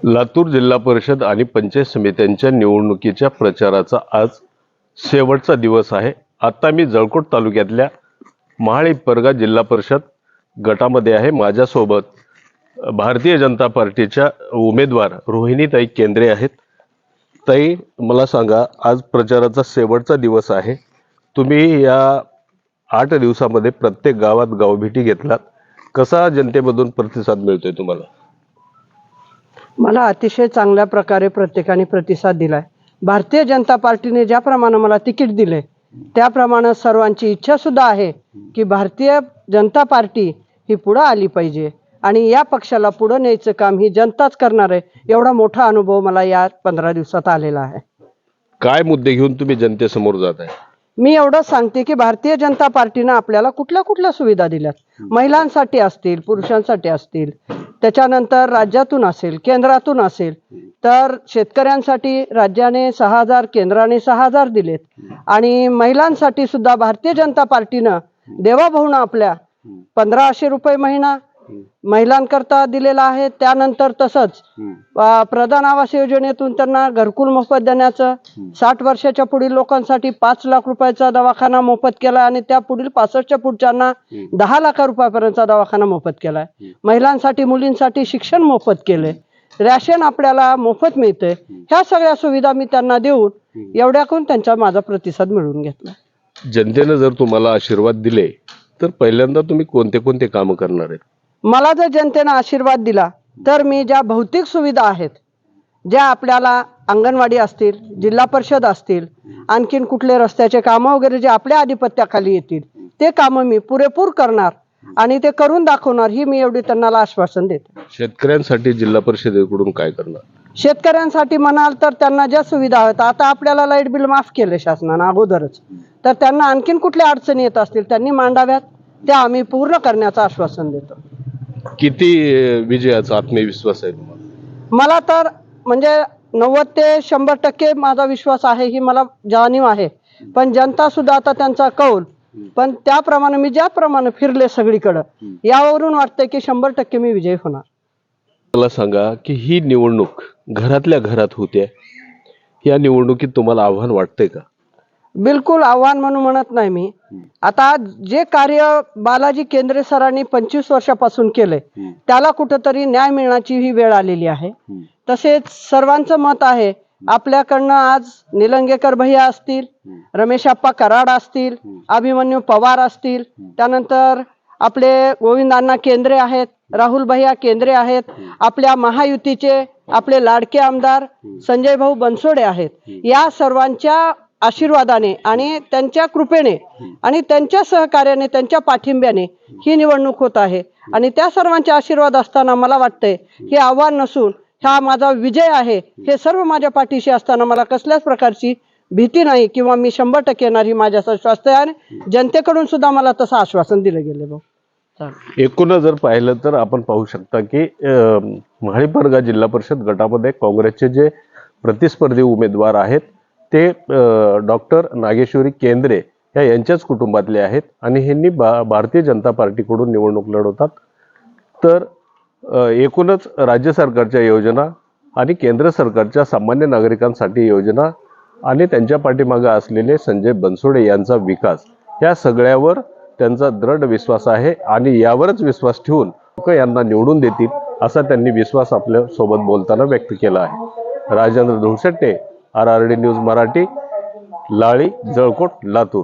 लातूर जिल्हा परिषद आणि पंचायत समित्यांच्या निवडणुकीच्या प्रचाराचा आज शेवटचा दिवस आहे। आता मी जळकोट तालुक्यातल्या महाड इपरगा जिल्हा परिषद गटामध्ये आहे। माझ्यासोबत भारतीय जनता पार्टीच्या उमेदवार रोहिणीताई केंद्रे आहेत। ताई, मला सांगा, आज प्रचाराचा शेवटचा दिवस आहे। तुम्ही या 8 दिवसामध्ये प्रत्येक गावात गावभेटी घेतलात। कसा जनतेमधून प्रतिसाद मिळतोय तुम्हाला? मला अतिशय चांगल्या प्रकारे प्रत्येकाने प्रतिसाद दिलाय। भारतीय जनता पार्टीने ज्याप्रमाणे मला तिकीट दिले त्याप्रमाणे सर्वांची इच्छा सुद्धा आहे की भारतीय जनता पार्टी ही पुढे आली पाहिजे आणि या पक्षाला पुढे न्यायचं काम ही जनताच करणार आहे। एवढा मोठा अनुभव मला या 15 दिवसात आलेला आहे। काय मुद्दे घेऊन तुम्ही जनतेसमोर जात आहे? मी एवढं सांगते की भारतीय जनता पार्टीने आपल्याला कुठल्या सुविधा दिल्यात, महिलांसाठी असतील, पुरुषांसाठी असतील, त्याच्यानंतर राज्यातून असेल, केंद्रातून असेल, तर शेतकऱ्यांसाठी राज्याने 6000, केंद्राने 6000 दिलेत आणि महिलांसाठी सुद्धा भारतीय जनता पार्टीनं देवाभाऊनं आपल्या 1500 रुपये महिना महिलांकरता दिलेला आहे। त्यानंतर तसंच प्रधान आवास योजनेतून त्यांना घरकुल मोफत देण्याचं, 60 वर्षाच्या पुढील लोकांसाठी 5 लाख रुपयाचा दवाखाना मोफत केला आणि त्या पुढील 65च्या पुढच्यांना 10 लाख रुपयापर्यंतचा दवाखाना मोफत केलाय। महिलांसाठी, मुलींसाठी शिक्षण मोफत केले, राशन आपल्याला मोफत मिळते। ह्या सगळ्या सुविधा मी त्यांना देऊन एवढ्याकून त्यांचा माझा प्रतिसाद मिळवून घेतला। जनतेने जर तुम्हाला आशीर्वाद दिले तर पहिल्यांदा तुम्ही कोणते कोणते काम करणार आहेत? मला जर जनतेने आशीर्वाद दिला तर मी ज्या भौतिक सुविधा आहेत, ज्या आपल्याला अंगणवाडी असतील, जिल्हा परिषद असतील, आणखीन कुठले रस्त्याचे कामं वगैरे जे आपल्या आधिपत्याखाली येतील ते कामं मी पुरेपूर करणार आणि ते करून दाखवणार, ही मी एवढी त्यांना आश्वासन देते। शेतकऱ्यांसाठी जिल्हा परिषदेकडून काय करणार? शेतकऱ्यांसाठी म्हणाल तर त्यांना ज्या सुविधा आहेत, आता आपल्याला लाईट बिल माफ केले शासनाने अगोदरच, तर त्यांना आणखीन कुठल्या अडचणी येत असतील त्यांनी मांडाव्यात, त्या आम्ही पूर्ण करण्याचं आश्वासन देतो। किती विजयाचा आत्मविश्वास आहे तुम्हाला? मला तर म्हणजे 90 ते 100% माझा विश्वास आहे, ही मला जाणीव आहे। पण जनता सुद्धा आता त्यांचा कौल, पण त्याप्रमाणे मी ज्याप्रमाणे फिरले सगळीकडे, यावरून वाटतंय की 100% मी विजयी होणार। मला सांगा की ही निवडणूक घरातल्या घरात होते, या निवडणुकीत तुम्हाला आव्हान वाटतंय का? बिलकुल आव्हान म्हणून म्हणत नाही मी। आता जे कार्य बालाजी केंद्रे सरांनी 25 वर्षापासून केले त्याला कुठेतरी न्याय मिळण्याची ही वेळ आलेली आहे। तसेच सर्वांचं मत आहे, आपल्याकडनं आज निलंगेकर भैया असतील, रमेशप्पा कराड असतील, अभिमन्यू पवार असतील, त्यानंतर आपले गोविंदांना केंद्रे आहेत, राहुल भैया केंद्रे आहेत, आपल्या महायुतीचे आपले लाडके आमदार संजय भाऊ बनसोडे आहेत। या सर्वांच्या आशीर्वादाने आणि त्यांच्या कृपेने आणि त्यांच्या सहकार्याने, त्यांच्या पाठिंब्याने ही निवडणूक होत आहे आणि त्या सर्वांचे आशीर्वाद असताना मला वाटतंय हे आव्हान नसून हा माझा विजय आहे। हे सर्व माझ्या पाठीशी असताना मला कसल्याच प्रकारची भीती नाही किंवा मी 100% येणार, ही माझ्या आश्वासन आहे आणि जनतेकडून सुद्धा मला तसं आश्वासन दिलं गेलं। एकूण जर पाहिलं तर आपण पाहू शकता की महाड इपरगा जिल्हा परिषद गटामध्ये काँग्रेसचे जे प्रतिस्पर्धी उमेदवार आहेत ते डॉक्टर नागेश्वरी केंद्रे यांच्याच कुटुंबातले आहेत आणि ह्यांनी भारतीय जनता पार्टीकडून निवडणूक लढवतात। तर एकूणच राज्य सरकारच्या योजना आणि केंद्र सरकारच्या सामान्य नागरिकांसाठी योजना आणि त्यांच्या पाठीमागे असलेले संजय बनसोडे यांचा विकास, या सगळ्यावर त्यांचा दृढ विश्वास आहे आणि यावरच विश्वास ठेवून लोक यांना निवडून देतील असा त्यांनी विश्वास आपल्या सोबत बोलताना व्यक्त केला आहे। Rajendra Dhulshette, RRD news Marathi, Lali, Jalkot, Latur.